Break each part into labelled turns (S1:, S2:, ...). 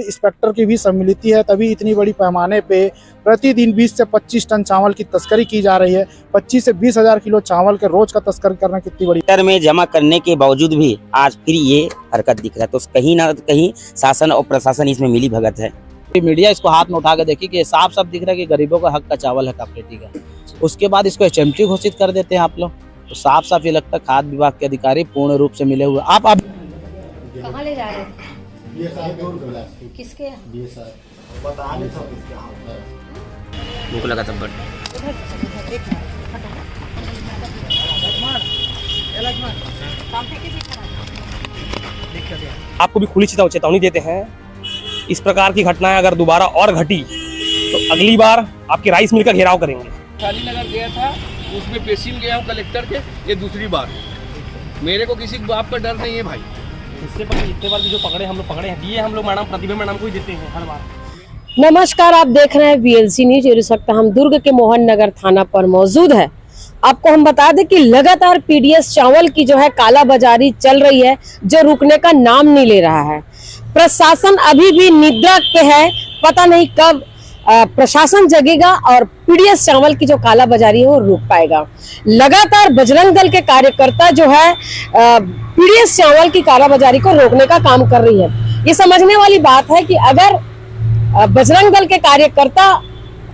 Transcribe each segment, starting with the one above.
S1: Food inspector की भी सम्मिलित है, तभी इतनी बड़ी पैमाने पे प्रतिदिन 20 से 25 टन चावल की तस्करी की जा रही है। 25 से 20 हजार किलो चावल के रोज का तस्करी करना कितनी बड़ी
S2: मीटर में जमा करने के बावजूद भी आज फिर ये हरकत दिख रहा है, तो कहीं ना कहीं शासन और प्रशासन इसमें मिली भगत है।
S3: मीडिया इसको हाथ में उठा के देखी कि साफ साफ दिख रहा है कि गरीबों का हक का चावल है काफरेटी का। उसके बाद इसको एचएमटी घोषित कर देते हैं आप लोग, तो साफ साफ ये लगता है खाद्य विभाग के अधिकारी पूर्ण रूप से मिले हुए। आप
S4: कहाँ ले जा रहे थे? किसके?
S2: भूख लगा तब
S5: आपको भी खुली चेतावनी देते हैं, इस प्रकार की घटनाएं अगर दोबारा और घटी तो अगली बार आपके राइस मिल का घेराव करेंगे।
S6: खाली नगर गया था, उसमें पेशीम गया हूँ कलेक्टर के, ये दूसरी बार। मेरे को किसी बात का डर नहीं है भाई।
S5: इससे पहले जितने बार भी जो पकड़े हम लोग पकड़े हैं, दिए हम लोग मैडम, प्रतिभा मैडम को ही देते हैं हर बार।
S4: नमस्कार, आप देख रहे हैं वीएलसी न्यूज। इस वक्त हम दुर्ग के मोहन नगर थाना पर मौजूद है। आपको हम बता दें कि लगातार पीडीएस चावल की जो है कालाबाजारी चल रही है, जो रुकने का नाम नहीं ले रहा है। प्रशासन अभी भी निद्रा पे है, पता नहीं कब प्रशासन जगेगा और पीडीएस चावल की जो कालाबाजारी है वो रुक पाएगा। लगातार बजरंग दल के कार्यकर्ता जो है पीडीएस चावल की कालाबाजारी को रोकने का काम कर रही है। ये समझने वाली बात है कि अगर बजरंग दल के कार्यकर्ता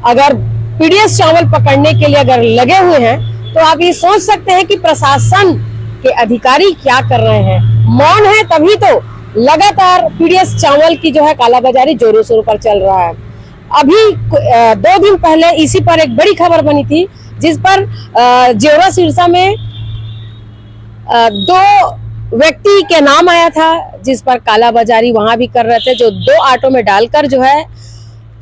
S4: अगर पीडीएस चावल पकड़ने के लिए अगर लगे हुए हैं, तो आप ये सोच सकते हैं कि प्रशासन के अधिकारी क्या कर रहे हैं। मौन है, तभी तो लगातार पीडीएस चावल की जो है कालाबाजारी जोरों शोरों पर चल रहा है। अभी 2 दिन पहले इसी पर एक बड़ी खबर बनी थी, जिस पर जेवरा सिरसा में 2 व्यक्ति के नाम आया था, जिस पर कालाबाजारी वहां भी कर रहे थे, जो 2 ऑटो में डालकर जो है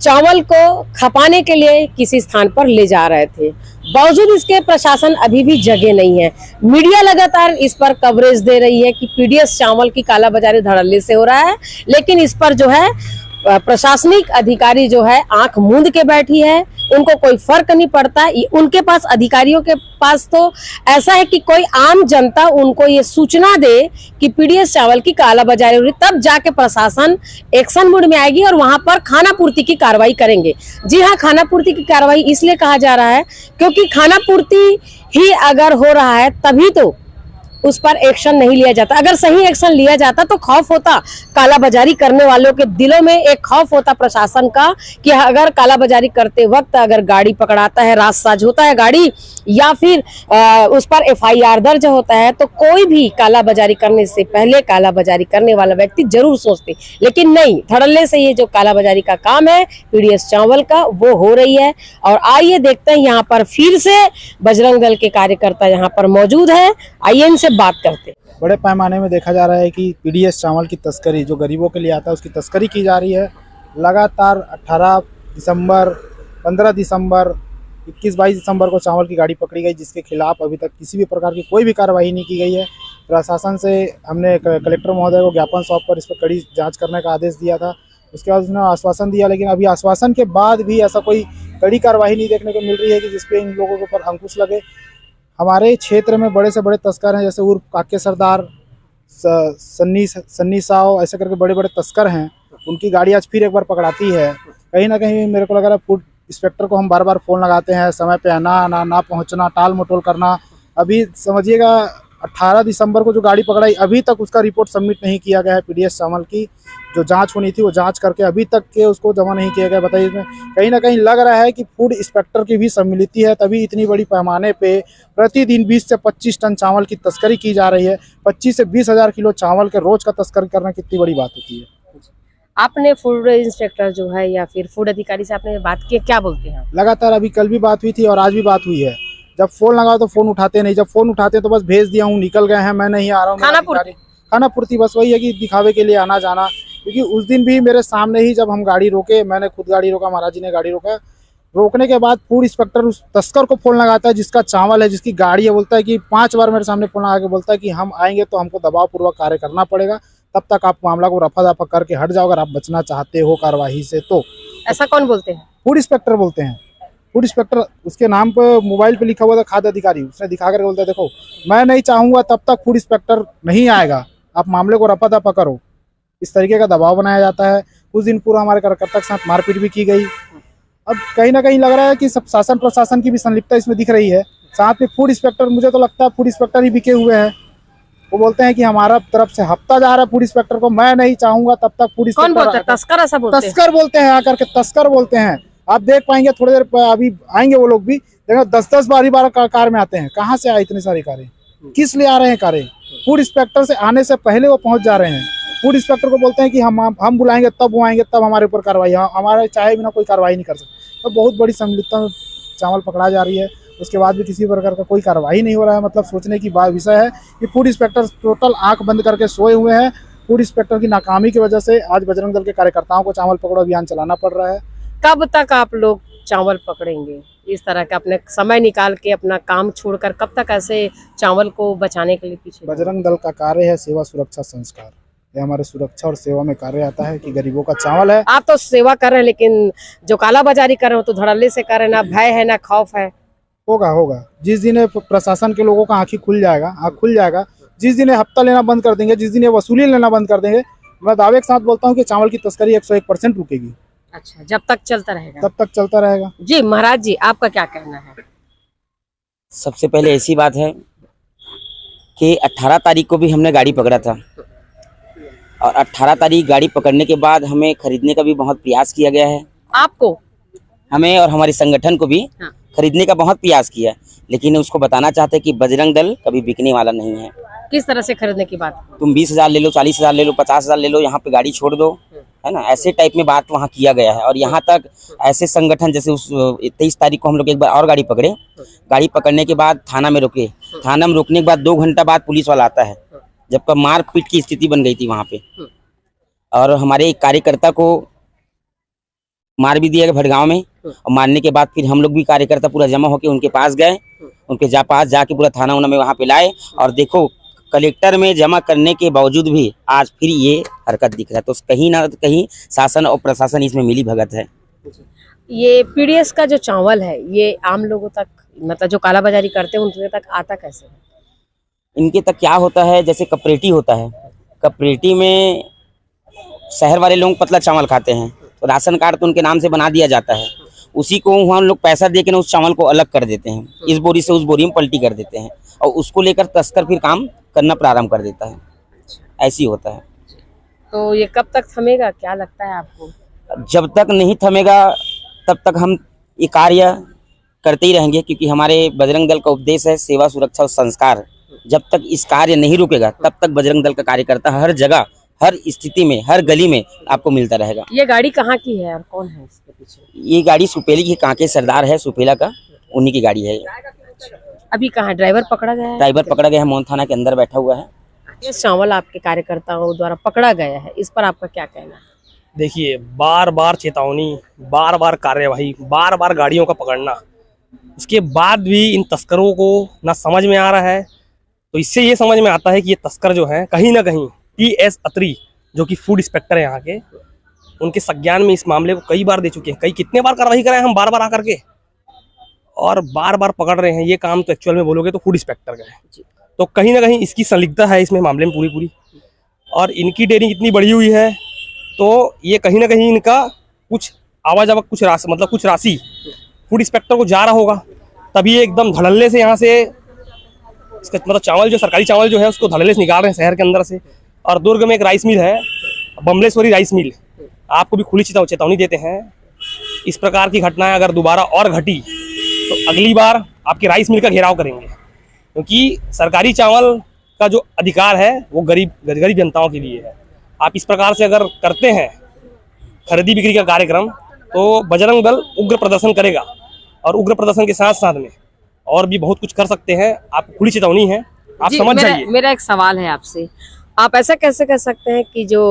S4: चावल को खपाने के लिए किसी स्थान पर ले जा रहे थे। बावजूद इसके प्रशासन अभी भी जगे नहीं है। मीडिया लगातार इस पर कवरेज दे रही है कि पीडीएस चावल की कालाबाजारी धड़ल्ले से हो रहा है, लेकिन इस पर जो है प्रशासनिक अधिकारी जो है आंख मूंद के बैठी है, उनको कोई फर्क नहीं पड़ता। उनके पास, अधिकारियों के पास तो ऐसा है कि कोई आम जनता उनको ये सूचना दे कि पीडीएस चावल की कालाबाजारी हो रही, तब जाके प्रशासन एक्शन मोड में आएगी और वहां पर खाना पूर्ति की कार्रवाई करेंगे। जी हाँ, खाना पूर्ति की कार्रवाई इसलिए कहा जा रहा है क्योंकि खाना पूर्ति ही अगर हो रहा है तभी तो उस पर एक्शन नहीं लिया जाता। अगर सही एक्शन लिया जाता तो खौफ होता, कालाबाजारी करने वालों के दिलों में एक खौफ होता प्रशासन का कि अगर कालाबाजारी करते वक्त अगर गाड़ी पकड़ाता है, राजसाज होता है गाड़ी, या फिर उस पर एफआईआर दर्ज होता है, तो कोई भी कालाबाजारी करने से पहले कालाबाजारी करने वाला व्यक्ति जरूर सोचते। लेकिन नहीं, धड़ल्ले से ये जो कालाबाजारी का काम है पीडीएस चावल का, वो हो रही है। और आइए देखते हैं, यहाँ पर फिर से बजरंग दल के कार्यकर्ता यहाँ पर मौजूद है, आइए इनसे बात करते।
S1: बड़े पैमाने में देखा जा रहा है कि पीडीएस चावल की तस्करी जो गरीबों के लिए आता है उसकी तस्करी की जा रही है। लगातार 18 दिसंबर, 15 दिसंबर, 21-22 दिसंबर को चावल की गाड़ी पकड़ी गई, जिसके खिलाफ अभी तक किसी भी प्रकार की कोई भी कार्रवाई नहीं की गई है। प्रशासन से हमने कलेक्टर महोदय को ज्ञापन सौंप कर इस पर कड़ी जाँच करने का आदेश दिया था। उसके बाद उसने आश्वासन दिया, लेकिन अभी आश्वासन के बाद भी ऐसा कोई कड़ी कार्रवाई नहीं देखने को मिल रही है कि जिसपे इन लोगों के ऊपर अंकुश लगे। हमारे क्षेत्र में बड़े से बड़े तस्कर हैं, जैसे उर्फ काके सरदार, सन्नी साव, ऐसे करके बड़े बड़े तस्कर हैं। उनकी गाड़ी आज फिर एक बार पकड़ाती है। कहीं ना कहीं मेरे को लग रहा है फूड इंस्पेक्टर को हम बार बार फ़ोन लगाते हैं, समय पे आना ना पहुंचना, टाल मटोल करना। अभी समझिएगा 18 दिसंबर को जो गाड़ी पकड़ाई, अभी तक उसका रिपोर्ट सबमिट नहीं किया गया है। पीडीएस चावल की जो जांच होनी थी वो जांच करके अभी तक के उसको जमा नहीं किया गया। बताइए, इसमें कहीं ना कहीं लग रहा है कि फूड इंस्पेक्टर की भी सम्मिलित है, तभी इतनी बड़ी पैमाने पे प्रतिदिन 20 से 25 टन चावल की तस्करी की जा रही है। 25 से 20 हजार किलो चावल के रोज का तस्करी करना कितनी बड़ी बात होती है।
S4: आपने फूड इंस्पेक्टर जो है या फिर फूड अधिकारी से आपने बात की, क्या बोलते हैं?
S1: लगातार अभी कल भी बात हुई थी और आज भी बात हुई है। जब फोन लगाओ तो फोन उठाते नहीं, जब फोन उठाते तो बस भेज दिया हूँ, निकल गए हैं, मैं नहीं आ रहा हूँ। खाना पूर्ति बस वही है कि दिखावे के लिए आना जाना। क्योंकि उस दिन भी मेरे सामने ही जब हम गाड़ी रोके, मैंने खुद गाड़ी रोका, महाराज जी ने गाड़ी रोका, रोकने के बाद फूड इंस्पेक्टर उस तस्कर को फोन लगाता है जिसका चावल है, जिसकी गाड़ी है, बोलता है कि 5 बार मेरे सामने फोन लगा के बोलता है कि हम आएंगे तो हमको दबाव पूर्वक कार्य करना पड़ेगा, तब तक आप मामला को रफा दफा करके हट जाओ अगर आप बचना चाहते हो कार्रवाई से। तो
S4: ऐसा कौन बोलते हैं?
S1: फूड इंस्पेक्टर बोलते हैं। फूड इंस्पेक्टर, उसके नाम पर मोबाइल पे लिखा हुआ था खाद्य अधिकारी, उसने दिखा कर बोलता है देखो मैं नहीं चाहूंगा तब तक फूड इंस्पेक्टर नहीं आएगा, आप मामले को रफा दफा करो। इस तरीके का दबाव बनाया जाता है। कुछ दिन पूर्व हमारे कार्यकर्ता के साथ मारपीट भी की गई। अब कहीं ना कहीं लग रहा है कि सब शासन प्रशासन की भी संलिप्तता इसमें दिख रही है। साथ में फूड इंस्पेक्टर, मुझे तो लगता है फूड इंस्पेक्टर ही बिके हुए हैं। वो बोलते हैं कि हमारा तरफ से हफ्ता जा रहा है फूड इंस्पेक्टर को, मैं नहीं चाहूंगा तब तक फूड
S4: कौन बोलते हैं?
S1: इंस्पेक्टर
S4: तस्कर ऐसा बोलते हैं?
S1: तस्कर बोलते हैं, आकर के तस्कर बोलते हैं। आप देख पाएंगे थोड़ी देर अभी आएंगे वो लोग भी, देखो 10-10 बारी कार में आते हैं। कहाँ से आए इतनी सारी कारें, किस लिए आ रहे हैं कारें? फूड इंस्पेक्टर से आने से पहले वो पहुंच जा रहे हैं। फूड इंस्पेक्टर को बोलते हैं कि हम बुलाएंगे तब वो आएंगे, तब हमारे ऊपर कार्रवाई, हमारे चाहे बिना कोई कार्रवाई नहीं कर सकते। तो बहुत बड़ी संलिप्तता में चावल पकड़ा जा रही है, उसके बाद भी किसी प्रकार का कोई कार्रवाई नहीं हो रहा है। मतलब सोचने की बात विषय है कि फूड इंस्पेक्टर टोटल आंख बंद करके सोए हुए हैं। फूड इंस्पेक्टर की नाकामी की वजह से आज बजरंग दल के कार्यकर्ताओं को चावल पकड़ो अभियान चलाना पड़ रहा है।
S4: कब तक आप लोग चावल पकड़ेंगे? इस तरह का अपने समय निकाल के अपना काम छोड़कर कब तक ऐसे चावल को बचाने के लिए पीछे?
S1: बजरंग दल का कार्य है सेवा सुरक्षा संस्कार। ये हमारे सुरक्षा और सेवा में कार्य आता है कि गरीबों का चावल है।
S4: आप तो सेवा कर रहे हैं, लेकिन जो कालाबाजारी कर रहे हो तो धड़ल्ले से कर रहे हैं, ना भय है ना खौफ है।
S1: होगा जिस दिन प्रशासन के लोगों का आंख खुल जाएगा, जिस दिन हफ्ता लेना बंद कर देंगे, जिस दिन वसूली लेना बंद कर देंगे, मैं दावे के साथ बोलता हूँ कि चावल की तस्करी 101% रुकेगी।
S4: अच्छा, जब तक चलता रहेगा?
S1: तब तक चलता रहेगा।
S4: जी महाराज जी, आपका क्या कहना है?
S2: सबसे पहले ऐसी बात है कि 18 तारीख को भी हमने गाड़ी पकड़ा था और 18 तारीख गाड़ी पकड़ने के बाद हमें खरीदने का भी बहुत प्रयास किया गया है।
S4: आपको,
S2: हमें और हमारे संगठन को भी
S4: हाँ।
S2: खरीदने का बहुत प्रयास किया, लेकिन उसको बताना चाहते हैं कि बजरंग दल कभी बिकने वाला नहीं है।
S4: किस तरह से खरीदने की बात?
S2: तुम 20,000 ले लो, 40,000 ले लो, 50,000 ले लो, यहाँ पे गाड़ी छोड़ दो, है ना, ऐसे टाइप में बात वहाँ किया गया है। और यहाँ तक ऐसे संगठन जैसे उस 23 तारीख को हम लोग एक बार और गाड़ी पकड़े, गाड़ी पकड़ने के बाद थाना में रोके, थाना में रोकने के बाद 2 घंटा बाद पुलिस वाला आता है, जबकि मारपीट की स्थिति बन गई थी वहाँ पे। और हमारे एक कार्यकर्ता को मार भी दिया गया भड़गांव में, और मारने के बाद फिर हम लोग भी कार्यकर्ता पूरा जमा होकर उनके पास गए, उनके पास जाके पूरा थाना उना में वहाँ पे लाए। और देखो कलेक्टर में जमा करने के बावजूद भी आज फिर ये हरकत दिख रहा है, तो कहीं ना कहीं शासन और प्रशासन इसमें मिली भगत है।
S4: ये पीडीएस का जो चावल है ये आम लोगों तक, मतलब जो कालाबाजारी करते हैं उनके तक आता कैसे है?
S2: इनके तक क्या होता है, जैसे कपरेटिव होता है, कपरेटिव में शहर वाले लोग पतला चावल खाते हैं, तो राशन कार्ड तो उनके नाम से बना दिया जाता है, उसी को वहाँ लोग पैसा दे के ना उस चावल को अलग कर देते हैं, इस बोरी से उस बोरी में पलटी कर देते हैं, और उसको लेकर तस्कर फिर काम करना प्रारंभ कर देता है। ऐसी होता है।
S4: तो ये कब तक थमेगा, क्या लगता है आपको?
S2: जब तक नहीं थमेगा तब तक हम ये कार्य करते ही रहेंगे, क्योंकि हमारे बजरंग दल का उपदेश है सेवा सुरक्षा और संस्कार। जब तक इस कार्य नहीं रुकेगा तब तक बजरंग दल का कार्यकर्ता हर जगह, हर स्थिति में, हर गली में आपको मिलता रहेगा।
S4: ये गाड़ी कहाँ की है और कौन है इसके पीछे?
S2: ये गाड़ी सुपेली की, कांके सरदार है सुपेला का, उन्हीं की गाड़ी है।
S4: अभी कहाँ ड्राइवर पकड़ा गया है?
S2: ड्राइवर पकड़ा गया है, मोहन थाना के अंदर बैठा हुआ है।
S4: ये चावल आपके कार्यकर्ताओं द्वारा पकड़ा गया है, इस पर आपका क्या कहना है?
S5: देखिए, बार बार चेतावनी, बार बार कार्यवाही, बार बार गाड़ियों का पकड़ना, उसके बाद भी इन तस्करों को ना समझ में आ रहा है। तो इससे ये समझ में आता है कि ये तस्कर जो है कहीं ना कहीं टी.एस. अत्री जो कि फूड इंस्पेक्टर है यहाँ के, उनके संज्ञान में इस मामले को कई बार दे चुके हैं। कितने बार कार्रवाई कराए हम बार बार आकर के, और बार बार पकड़ रहे हैं। ये काम तो एक्चुअल में बोलोगे तो फूड इंस्पेक्टर का है, तो कहीं ना कहीं इसकी संलिप्तता है इसमें मामले में पूरी। और इनकी डेयरिंग इतनी बढ़ी हुई है, तो ये कहीं ना कहीं इनका कुछ आवाजावक, कुछ राशि, मतलब कुछ राशि फूड इंस्पेक्टर को जा रहा होगा, तभी ये एकदम धड़ल्ले से यहाँ से इसका मतलब चावल जो सरकारी चावल जो है उसको धड़ल्ले से निकाल रहे हैं शहर के अंदर से। और दुर्ग में एक राइस मिल है, बमलेश्वरी राइस मिल, आपको भी खुली चेतावनी देते हैं, इस प्रकार की घटनाएं अगर दोबारा और घटी तो अगली बार आपके राइस मिल का घेराव करेंगे, क्योंकि सरकारी चावल का जो अधिकार है वो गरीब जनताओं के लिए है। आप इस प्रकार से अगर करते हैं खरीदी बिक्री का कार्यक्रम, तो बजरंग दल उग्र प्रदर्शन करेगा, और उग्र प्रदर्शन के साथ साथ में और भी बहुत कुछ कर सकते हैं। आपको खुली चेतावनी है, आप समझ जाइए।
S4: मेरा एक सवाल है आपसे, आप ऐसा कैसे कह सकते हैं कि जो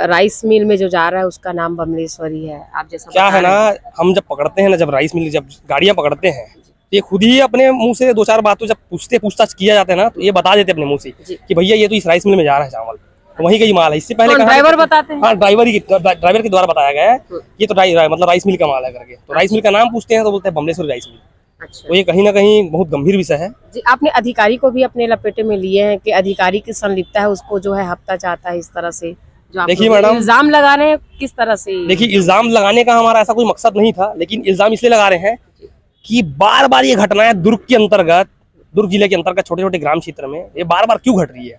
S4: राइस मिल में जो जा रहा है उसका नाम बमलेश्वरी है? आप जैसा
S5: क्या है ना, हम जब पकड़ते हैं ना, जब राइस मिल, जब गाड़ियां पकड़ते हैं, ये खुद ही अपने मुंह से 2-4 बातों जब पूछताछ किया जाता है ना, तो ये बता देते अपने मुंह से कि भैया ये तो इस राइस मिल में जा रहा है चावल, तो वही का ही माल है। इससे पहले
S4: ड्राइवर बताते हैं?
S5: हाँ, ड्राइवर के द्वारा बताया गया है ये तो मतलब राइस मिल का माल है करके। तो राइस मिल का नाम पूछते हैं तो बोलते हैं बमलेश्वरी राइस मिल।
S4: अच्छा।
S5: तो ये कहीं ना कहीं बहुत गंभीर विषय है।
S4: जी, आपने अधिकारी को भी अपने लपेटे में लिए हैं कि अधिकारी की संलिप्तता है, उसको जो है हफ्ता चाहता है इस तरह से, जो आप
S5: देखिए
S4: लोग
S5: मैडम,
S4: इल्जाम लगा रहे हैं किस तरह से?
S5: देखिए इल्जाम लगाने का हमारा ऐसा कोई मकसद नहीं था, लेकिन इल्जाम इसलिए लगा रहे हैं कि बार बार ये घटनाएं दुर्ग जिले के अंतर्गत छोटे छोटे ग्राम क्षेत्र में ये बार बार क्यों घट रही है।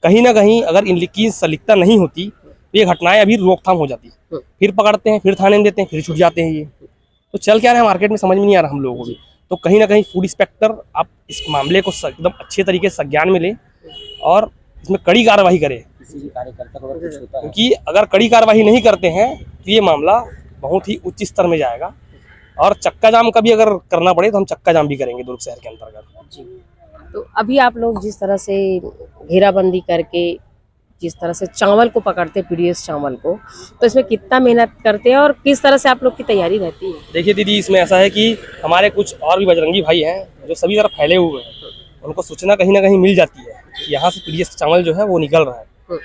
S5: कहीं ना कहीं अगर इनकी सलिकता नहीं होती तो ये घटनाएं अभी रोकथाम हो जाती। फिर पकड़ते हैं, फिर थाने में देते हैं, फिर छूट जाते हैं। ये तो चल क्या रहा है मार्केट में समझ में नहीं आ रहा हम लोगों को भी। तो कहीं ना कहीं फूड इंस्पेक्टर आप इस मामले को एकदम अच्छे तरीके से संज्ञान में ले और इसमें कड़ी कार्रवाई करे,
S2: किसी भी कार्यकर्ता को अगर कुछ होता है
S5: क्योंकि अगर कड़ी कार्रवाई नहीं करते हैं तो ये मामला बहुत ही उच्च स्तर में जाएगा। और चक्का जाम का भी अगर करना पड़े तो हम चक्का जाम भी करेंगे दुर्ग शहर के अंतर्गत।
S4: तो अभी आप लोग जिस तरह से घेराबंदी करके जिस तरह से चावल को पकड़ते पीडीएस चावल को, तो इसमें कितना मेहनत करते हैं और किस तरह से आप लोग की तैयारी रहती है?
S5: देखिए दीदी, इसमें ऐसा है कि हमारे कुछ और भी बजरंगी भाई हैं जो सभी तरफ फैले हुए हैं, उनको सूचना कहीं ना कहीं मिल जाती है कि यहाँ से पीडीएस चावल जो है वो निकल रहा है।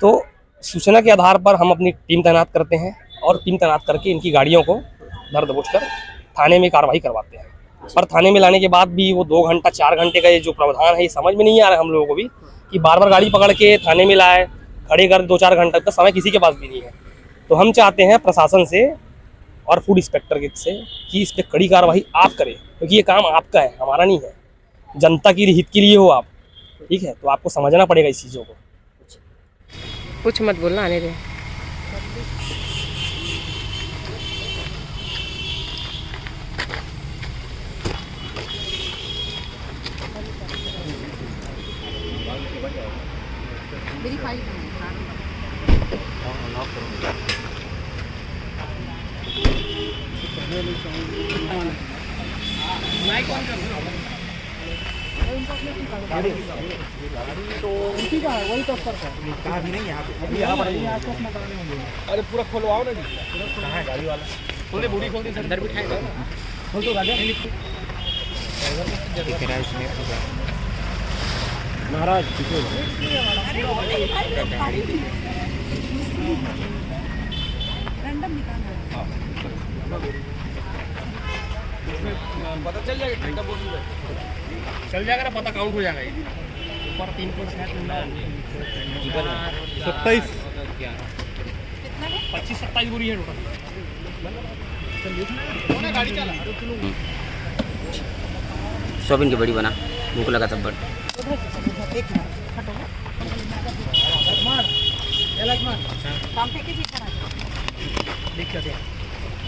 S5: तो सूचना के आधार पर हम अपनी टीम तैनात करते हैं और टीम तैनात करके इनकी गाड़ियों को धर दबोच कर थाने में कार्रवाई करवाते हैं। पर थाने में लाने के बाद भी वो 2 घंटा 4 घंटे का ये जो प्रावधान है, ये समझ में नहीं आ रहा है हम लोगों को भी कि बार बार गाड़ी पकड़ के थाने में लाए, खड़े कर 2-4 घंटा तक समय किसी के पास भी नहीं है। तो हम चाहते हैं प्रशासन से और फूड इंस्पेक्टर से कि इस पर कड़ी कार्रवाई आप करें, क्योंकि ये काम आपका है, हमारा नहीं है। जनता की हित के लिए हो आप, ठीक है, तो आपको समझना पड़ेगा इस चीज़ों को।
S4: कुछ मत बोलना, आने दे।
S6: अरे पूरा खोलवाओ ना जी। कहाँ है गाड़ी वाला? खोल दे, बूढ़ी खोल दे, अंदर बिठाएगा। खोल दो राजा।
S1: महाराज
S6: पता चल जाएगा, ठंडा बोल चल जाएगा ना, पता काउंट हो जाएगा। ये ऊपर 3 को
S1: 27
S5: 25-27 बुरी है टोटल।
S6: गाड़ी चला
S2: सोयाबीन की बड़ी बना, भूख लगा तब बड़।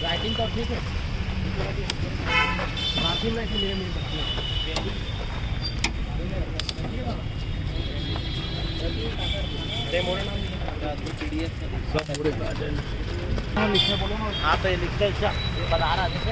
S6: राइटिंग तो ठीक है।
S3: हाँ तो ये लिखते क्या बता रहा जैसे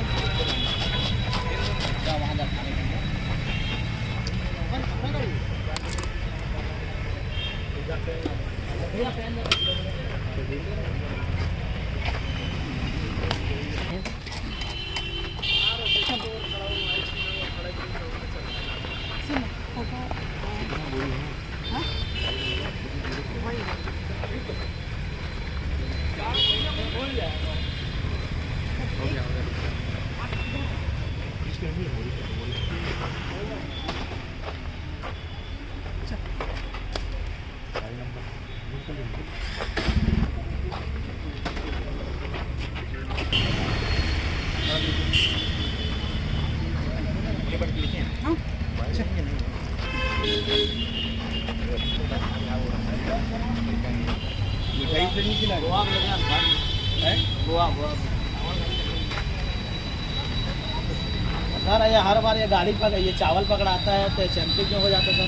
S3: सर ये हर बार ये गाड़ी पकड़ ये चावल पकड़ाता है तो एचएमटी क्यों हो जाता है सर?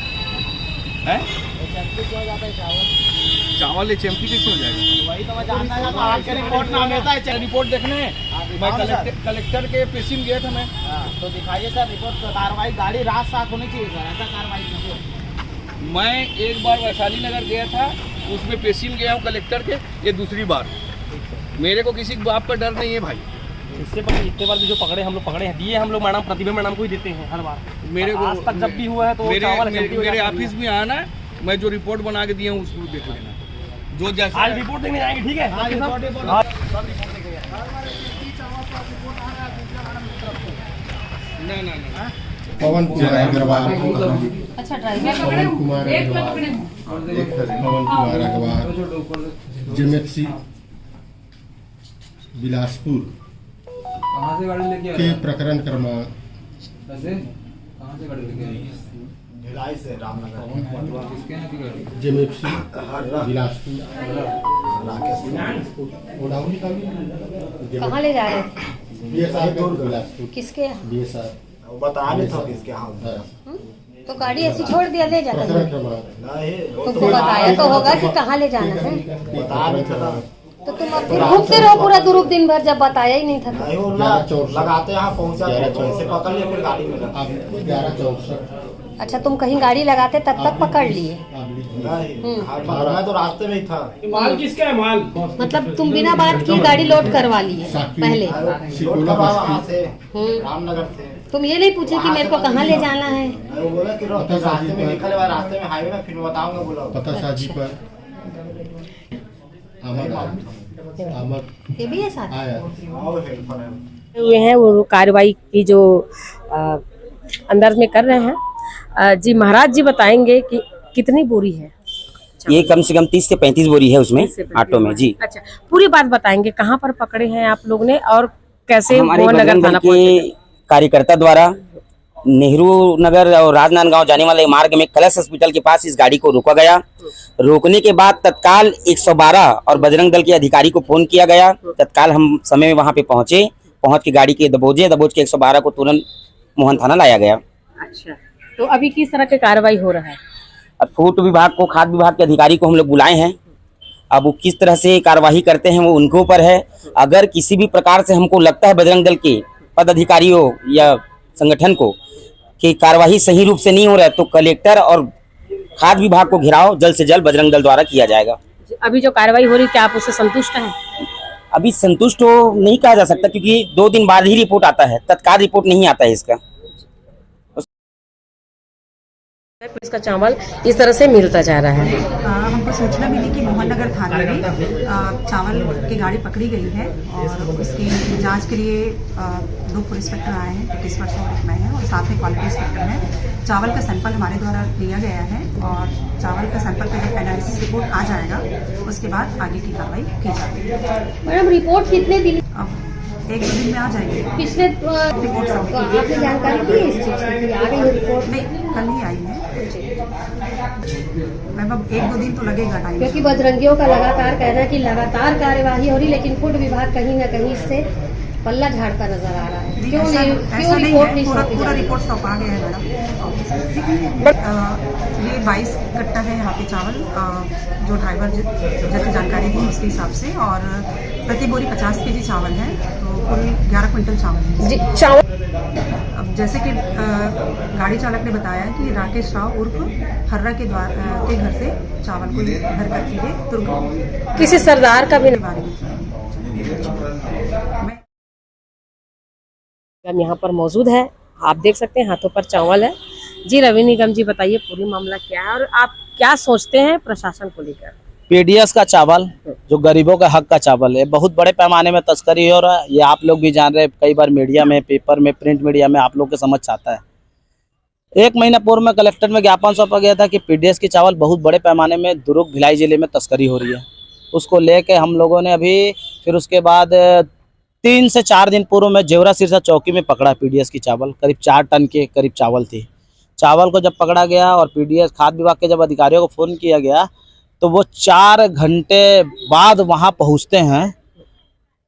S3: एचएमटी क्यों हो जाता है चावल?
S6: चावल एचएमटी कैसे हो जाएगा?
S3: वही तो मैं जानना है। तो आपके रिपोर्ट नाम लेता है
S6: रिपोर्ट देखने मैं कलेक्टर के पेशी में गया था मैं।
S3: तो दिखाइए सर रिपोर्ट। कार्रवाई गाड़ी रात साफ होनी चाहिए सर, ऐसा कार्रवाई कीजिए।
S6: मैं एक बार वैशाली नगर गया था, उसमें पेशी में गया हूँ कलेक्टर के, ये दूसरी बार। मेरे को किसी बात पर डर नहीं है भाई।
S5: इससे पहले इतने बार भी जो पकड़े हम लोग पकड़े हैं, दिए हम लोग मैडम, प्रतिभा मैडम को ही देते हैं हर बार।
S6: मेरे को
S5: आज तक जब भी हुआ है तो चावल
S6: मेरे ऑफिस में आना, मैं जो रिपोर्ट बना के दिया हूँ उसको देख लेना। जो जैसा
S5: आज रिपोर्ट देने जाएंगे, ठीक है?
S6: ना
S7: पवन कुमार अग्रवाल,
S4: अच्छा ड्राइवर
S7: पवन कुमार अग्रवाल, पवन कुमार अग्रवाल, जेमेक्सी बिलासपुर के प्रकरण क्रमांक जेमेक्सी बिलासपुर
S4: कहाँ ले जा रहे थे?
S7: बिलासपुर
S4: किसके?
S1: बता नहीं था किसके यहाँ।
S4: तो गाड़ी ऐसी छोड़ दिया ले जाकर?
S7: प्रकरण क्रमांक
S4: तुमको बताया तो होगा कि कहाँ ले जाना है।
S1: बता नहीं था।
S4: तो तुम अब फिर घूमते रहो पूरा दुरुक दिन भर, जब बताया ही नहीं था तो।
S1: नहीं वो लगाते यहाँ पहुँचा तो ऐसे पकड़ लिया, फिर गाड़ी में लगा।
S7: 1164
S4: अच्छा तुम कहीं गाड़ी लगाते तब तक पकड़ लिए?
S1: मैं तो रास्ते में ही था।
S5: माल किसका है माल? मतलब
S4: तुम बिना बात की गाड़ी लोड करवा लिए पहले?
S1: वहाँ से रामनगर से।
S4: तुम ये नहीं पूछे कि मेरे को कहाँ ले जाना है?
S1: वो बोला कि रास्ते में निकले, रास्ते में हाईवे में, फिर बताऊंगा बोला।
S7: पता साजी पर
S4: ये भी है साथ
S7: आया
S4: हुए हैं, वो कार्रवाई की जो अंदर में कर रहे हैं। जी महाराज जी बताएंगे कि कितनी बोरी है?
S2: ये कम से कम 30 से 35 बोरी है उसमें ऑटो में जी।
S4: अच्छा पूरी बात बताएंगे, कहाँ पर पकड़े हैं आप लोग ने और कैसे?
S2: हमारे
S4: मोहन नगर
S2: बजरंग दल
S4: थाना
S2: के कार्यकर्ता द्वारा नेहरू नगर और राजनांदगांव जाने वाले मार्ग में कलश हॉस्पिटल के पास इस गाड़ी को रोका गया। रोकने के बाद तत्काल 112 और बजरंग दल के अधिकारी को फोन किया गया। तत्काल हम समय में वहां पे पहुंचे, पहुंच के गाड़ी के दबोच के 112 को तुरंत मोहन थाना लाया गया।
S4: अच्छा तो अभी किस तरह की कार्रवाई हो रहा है?
S2: अब फूड विभाग को, खाद्य विभाग के अधिकारी को हम लोग बुलाए हैं। अब वो किस तरह से कार्यवाही करते हैं वो उनके ऊपर है। अगर किसी भी प्रकार से हमको लगता है बजरंग दल के पदाधिकारियों या संगठन को कि कार्यवाही सही रूप से नहीं हो रहा है तो कलेक्टर और खाद्य विभाग को घेराव जल्द से जल्द बजरंग दल द्वारा किया जाएगा।
S4: अभी जो कार्रवाई हो रही है क्या आप उससे संतुष्ट हैं?
S2: अभी संतुष्ट हो नहीं कहा जा सकता क्योंकि 2 दिन बाद ही रिपोर्ट आता है, तत्काल रिपोर्ट नहीं आता है इसका।
S4: इसका चावल इस तरह से मिलता जा रहा है।
S8: हमको सूचना मिली कि मोहन नगर थाने में चावल की गाड़ी पकड़ी गई है और उसकी जांच के लिए 2 पुलिस इंस्पेक्टर आए हैं, टिकट पर मैं है और साथ में क्वालिटी इंस्पेक्टर है। चावल का सैंपल हमारे द्वारा लिया गया है और चावल का सैंपल का जब एनालिसिस रिपोर्ट आ जाएगा उसके बाद आगे की कार्रवाई की जाएगी।
S4: मैडम रिपोर्ट कितने दिन?
S8: अब 1-2 दिन में आ जाएगी
S4: पिछले
S8: रिपोर्ट।
S4: आपने जानकारी दी इस चीज की? आ गई है रिपोर्ट?
S8: नहीं कल ही आई है मैम, अब 1-2 दिन तो लगेगा टाइम।
S4: क्योंकि बजरंगियों का लगातार कहना है कि लगातार कार्यवाही हो रही लेकिन फूड विभाग कहीं न कहीं इससे पल्ला झाड़ता नजर आ रहा है। क्यों रिपोर्ट नहीं सौंपी?
S8: पूरा रिपोर्ट सौंपा गया है मैडम। ये 22 कट्टा है यहाँ पे चावल, जो ड्राइवर जैसे जानकारी दी उसके हिसाब से, और प्रति बोरी 50 केजी चावल है, तो कुल 11 क्विंटल चावल है।
S4: जी चावल
S8: अब जैसे कि गाड़ी चालक ने बताया कि राकेश राव उर्फ हर्रा के घर से चावल को घर करके लिए तुर्क
S4: किसी सरदार का भी
S8: बारे में
S4: हम यहाँ पर मौजूद है, आप देख सकते हैं हाथों पर चावल है। जी रवि निगम जी बताइए पूरी मामला क्या है और आप क्या सोचते हैं प्रशासन को लेकर?
S3: पीडीएस का चावल जो गरीबों का हक का चावल है, बहुत बड़े पैमाने में तस्करी हो रहा है। ये आप लोग भी जान रहे हैं, कई बार मीडिया में, पेपर में, प्रिंट मीडिया में आप लोग के समझ आता है। 1 महीना पूर्व में कलेक्टर में ज्ञापन सौंपा गया था कि पीडीएस की चावल बहुत बड़े पैमाने में दुर्ग भिलाई जिले में तस्करी हो रही है। उसको लेके हम लोगों ने अभी फिर उसके बाद 3 से 4 दिन पूर्व में जेवरा सिरसा चौकी में पकड़ा पीडीएस की चावल, करीब 4 टन के करीब चावल थी। चावल को जब पकड़ा गया और पीडीएस खाद्य विभाग के जब अधिकारियों को फ़ोन किया गया तो वो 4 घंटे बाद वहाँ पहुँचते हैं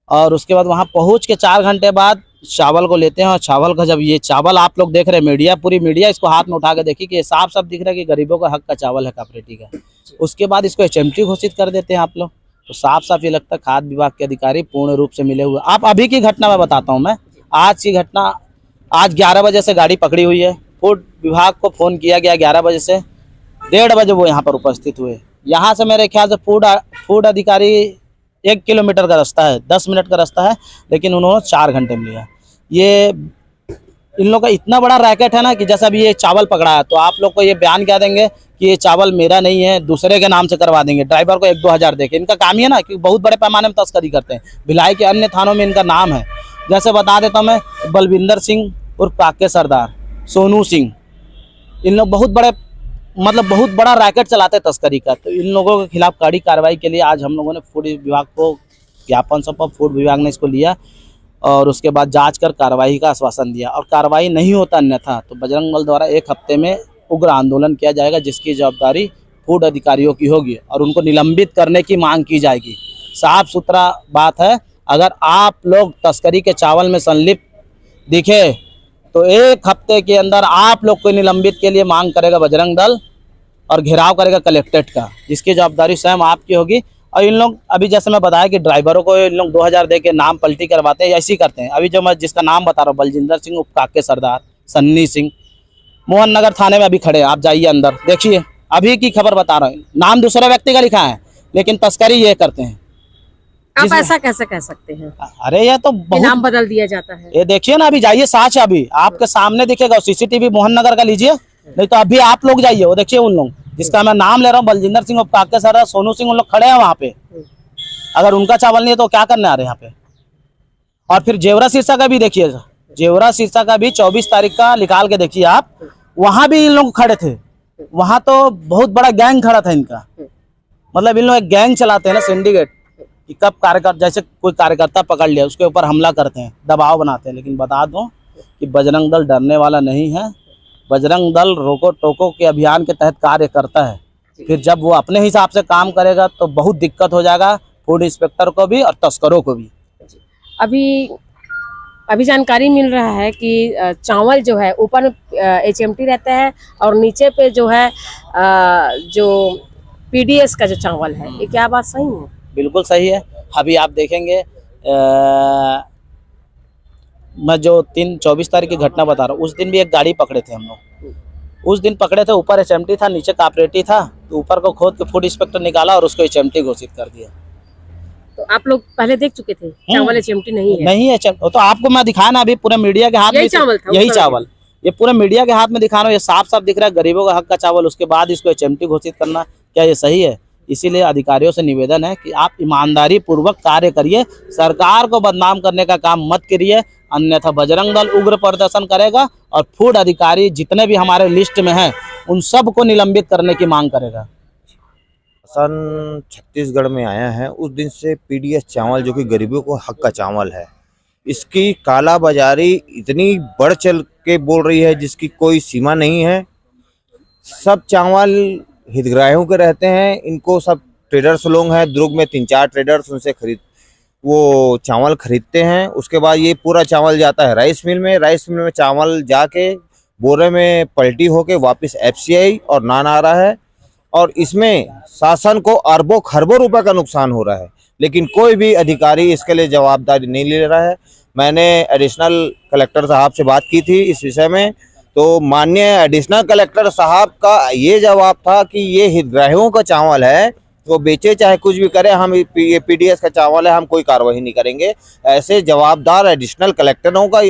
S3: और उसके बाद वहाँ पहुँच के 4 घंटे बाद चावल को लेते हैं। और चावल का जब ये चावल आप लोग देख रहे हैं, मीडिया, पूरी मीडिया इसको हाथ में उठा के देखिए कि ये साफ साफ दिख रहा है कि गरीबों का हक का चावल है, कॉपरेटिव का। उसके बाद इसको HMT घोषित कर देते हैं आप लोग, तो साफ साफ ये लगता है खाद्य विभाग के अधिकारी पूर्ण रूप से मिले हुए। आप अभी की घटना मैं बताता हूँ, मैं आज की घटना, आज 11 बजे से गाड़ी पकड़ी हुई है। फूड विभाग को फ़ोन किया गया 11 बजे से, 1:30 बजे वो यहाँ पर उपस्थित हुए। यहाँ से मेरे ख्याल से फूड अधिकारी 1 किलोमीटर का रास्ता है, 10 मिनट का रास्ता है, लेकिन उन्होंने 4 घंटे में लिया। ये इन लोगों का इतना बड़ा रैकेट है ना कि जैसा भी ये चावल पकड़ा है तो आप लोग को ये बयान क्या देंगे कि ये चावल मेरा नहीं है, दूसरे के नाम से करवा देंगे, ड्राइवर को 1-2 हज़ार देके। इनका काम ही है ना कि बहुत बड़े पैमाने में तस्करी करते हैं। भिलाई के अन्य थानों में इनका नाम है, जैसे बता देता हूँ मैं, बलविंदर सिंह उर्फ काके सरदार, सोनू सिंह, इन लोग बहुत बड़े मतलब बहुत बड़ा रैकेट चलाते हैं तस्करी का। तो इन लोगों के खिलाफ कड़ी कार्रवाई के लिए आज हम लोगों ने फूड विभाग को ज्ञापन सौंपा। फूड विभाग ने इसको लिया और उसके बाद जांच कर कार्रवाई का आश्वासन दिया, और कार्रवाई नहीं होता अन्यथा तो बजरंग दल द्वारा 1 हफ्ते में उग्र आंदोलन किया जाएगा, जिसकी जवाबदारी फूड अधिकारियों की होगी और उनको निलंबित करने की मांग की जाएगी। साफ सुथरा बात है, अगर आप लोग तस्करी के चावल में संलिप्त दिखे तो 1 हफ्ते के अंदर आप लोग को निलंबित के लिए मांग करेगा बजरंग दल और घेराव करेगा कलेक्ट्रेट का, जिसकी जवाबदारी स्वयं आपकी होगी। और इन लोग अभी जैसे मैं बताया कि ड्राइवरों को इन लोग 2000 दे के नाम पलटी करवाते हैं, ऐसे ही करते हैं। अभी जो मैं जिसका नाम बता रहा हूँ, बलजिंदर सिंह उप काके सरदार, सन्नी सिंह, मोहन नगर थाने में अभी खड़े हैं, आप जाइए अंदर देखिए, अभी की खबर बता रहा हूँ। नाम दूसरे व्यक्ति का लिखा है लेकिन तस्करी ये करते हैं।
S4: आप ऐसा कैसे कह सकते हैं?
S3: अरे ये तो
S4: कि नाम बदल दिया जाता है।
S3: ये देखिए ना, अभी जाइए, साच अभी आपके सामने दिखेगा, सीसीटीवी मोहन नगर का लीजिए, नहीं तो अभी आप लोग जाइए, वो देखिए उन लोग जिसका मैं नाम ले रहा हूँ, बलजिंदर सिंह उप काके सरदार, सोनू सिंह, उन लोग खड़े हैं वहाँ पे। अगर उनका चावल नहीं है तो क्या करने आ रहे हैं यहाँ पे? और फिर जेवरा सिरसा का भी देखिएगा, जेवरा सिरसा का भी 24 तारीख का निकाल के देखिए आप, वहां भी इन लोग खड़े थे। वहां तो बहुत बड़ा गैंग खड़ा था इनका, मतलब इन लोग एक गैंग चलाते हैं ना, सिंडिकेट, कि कब कार्यकर्ता, जैसे कोई कार्यकर्ता पकड़ लिया उसके ऊपर हमला करते हैं, दबाव बनाते हैं। लेकिन बता दूं कि बजरंग दल डरने वाला नहीं है। बजरंग दल रोको टोको के अभियान के तहत कार्य करता है। फिर जब वो अपने हिसाब से काम करेगा तो बहुत दिक्कत हो जाएगा फूड इंस्पेक्टर को भी और तस्करों को भी।
S4: अभी जानकारी मिल रहा है कि चावल जो है ऊपर HMT रहता है और नीचे पे जो है जो PDS का जो चावल है, ये क्या बात सही है?
S3: बिल्कुल सही है। अभी आप देखेंगे, मैं जो 24 तारीख की घटना बता रहा हूँ, उस दिन भी एक गाड़ी पकड़े थे हम लोग। उस दिन पकड़े थे, ऊपर HMT था, नीचे कॉपरेटिव था, तो ऊपर को खोद के फूड इंस्पेक्टर निकाला और उसको HMT घोषित कर दिया।
S4: तो आप लोग पहले देख चुके थे चावल HMT नहीं है?
S3: नहीं है, तो आपको मैं दिखाया ना, अभी पूरे मीडिया के हाथ में
S4: चावल था,
S3: यही चावल, ये पूरे मीडिया के हाथ में दिखा रहा हूँ, ये साफ साफ दिख रहा है, गरीबों का हक का चावल, उसके बाद इसको HMT घोषित करना, क्या ये सही है? इसीलिए अधिकारियों से निवेदन है कि आप ईमानदारी पूर्वक कार्य करिए, सरकार को बदनाम करने का काम मत करिए, अन्यथा बजरंग दल उग्र प्रदर्शन करेगा और फूड अधिकारी जितने भी हमारे लिस्ट में हैं उन सब को निलंबित करने की मांग करेगा।
S9: सन छत्तीसगढ़ में आया है, उस दिन से PDS चावल जो कि गरीबों को हक का चावल है, इसकी काला बाजारी इतनी बढ़ चल के बोल रही है जिसकी कोई सीमा नहीं है। सब चावल हितग्राहियों के रहते हैं, इनको सब ट्रेडर्स लोग हैं, दुर्ग में 3-4 ट्रेडर्स उनसे वो चावल खरीदते हैं। उसके बाद ये पूरा चावल जाता है राइस मिल में, राइस मिल में चावल जाके बोरे में पलटी होके वापस FCI और नान आ रहा है, और इसमें शासन को अरबों खरबों रुपए का नुकसान हो रहा है, लेकिन कोई भी अधिकारी इसके लिए जवाबदारी नहीं ले रहा है। मैंने एडिशनल कलेक्टर साहब से बात की थी इस विषय में, तो माननीय एडिशनल कलेक्टर साहब का ये जवाब था कि ये हितग्राहियों का चावल है, वो बेचे चाहे कुछ भी करे, हम ये PDS का चावल है, हम कोई कार्रवाई नहीं करेंगे। ऐसे जवाबदार एडिशनल कलेक्टरों का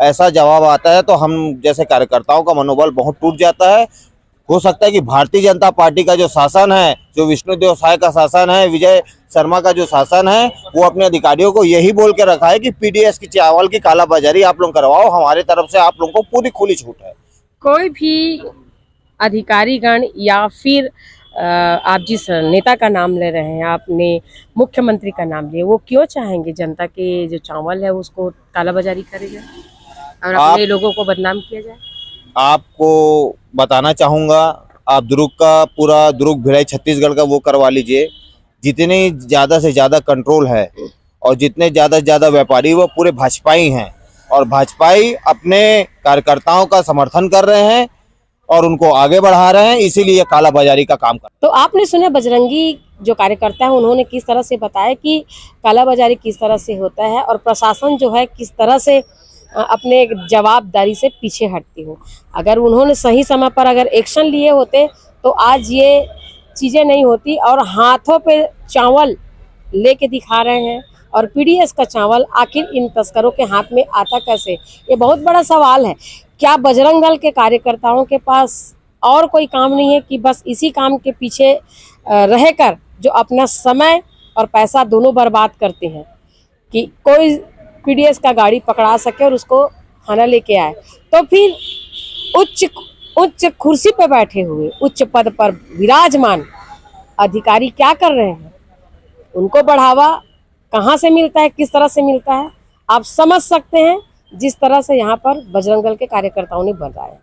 S9: ऐसा जवाब आता है तो हम जैसे कार्यकर्ताओं का मनोबल बहुत टूट जाता है। हो सकता है कि भारतीय जनता पार्टी का जो शासन है, जो विष्णुदेव साय का शासन है, विजय शर्मा का जो शासन है, वो अपने अधिकारियों को यही बोल के रखा है कि PDS की चावल की कालाबाजारी आप लोग करवाओ, हमारे तरफ से आप लोगों को पूरी खुली छूट है।
S4: कोई भी अधिकारीगण या फिर आप जिस नेता का नाम ले रहे हैं, आपने मुख्यमंत्री का नाम लिया, वो क्यों चाहेंगे जनता के जो चावल है उसको कालाबाजारी करेगा और अपने लोगों को बदनाम किया जाए?
S9: आपको बताना चाहूँगा, आप दुर्ग का पूरा दुर्ग भिलाई छत्तीसगढ़ का वो करवा लीजिए, जितने ज़्यादा से ज़्यादा कंट्रोल है और जितने ज़्यादा से ज़्यादा व्यापारी वो पूरे भाजपाई हैं, और भाजपाई अपने कार्यकर्ताओं का समर्थन कर रहे हैं और उनको आगे बढ़ा रहे हैं, इसीलिए कालाबाजारी का काम कर।
S4: तो आपने सुना बजरंगी जो कार्यकर्ता है उन्होंने किस तरह से बताया कि कालाबाजारी किस तरह से होता है और प्रशासन जो है किस तरह से अपने जवाबदारी से पीछे हटती हो। अगर उन्होंने सही समय पर अगर एक्शन लिए होते तो आज ये चीज़ें नहीं होती, और हाथों पे चावल लेके दिखा रहे हैं, और PDS का चावल आखिर इन तस्करों के हाथ में आता कैसे, ये बहुत बड़ा सवाल है। क्या बजरंग दल के कार्यकर्ताओं के पास और कोई काम नहीं है कि बस इसी काम के पीछे रहकर जो अपना समय और पैसा दोनों बर्बाद करते हैं कि कोई PDS का गाड़ी पकड़ा सके और उसको थाना लेके आए? तो फिर उच्च कुर्सी पर बैठे हुए, उच्च पद पर विराजमान अधिकारी क्या कर रहे हैं? उनको बढ़ावा कहाँ से मिलता है, किस तरह से मिलता है, आप समझ सकते हैं जिस तरह से यहाँ पर बजरंग दल के कार्यकर्ताओं ने बताया।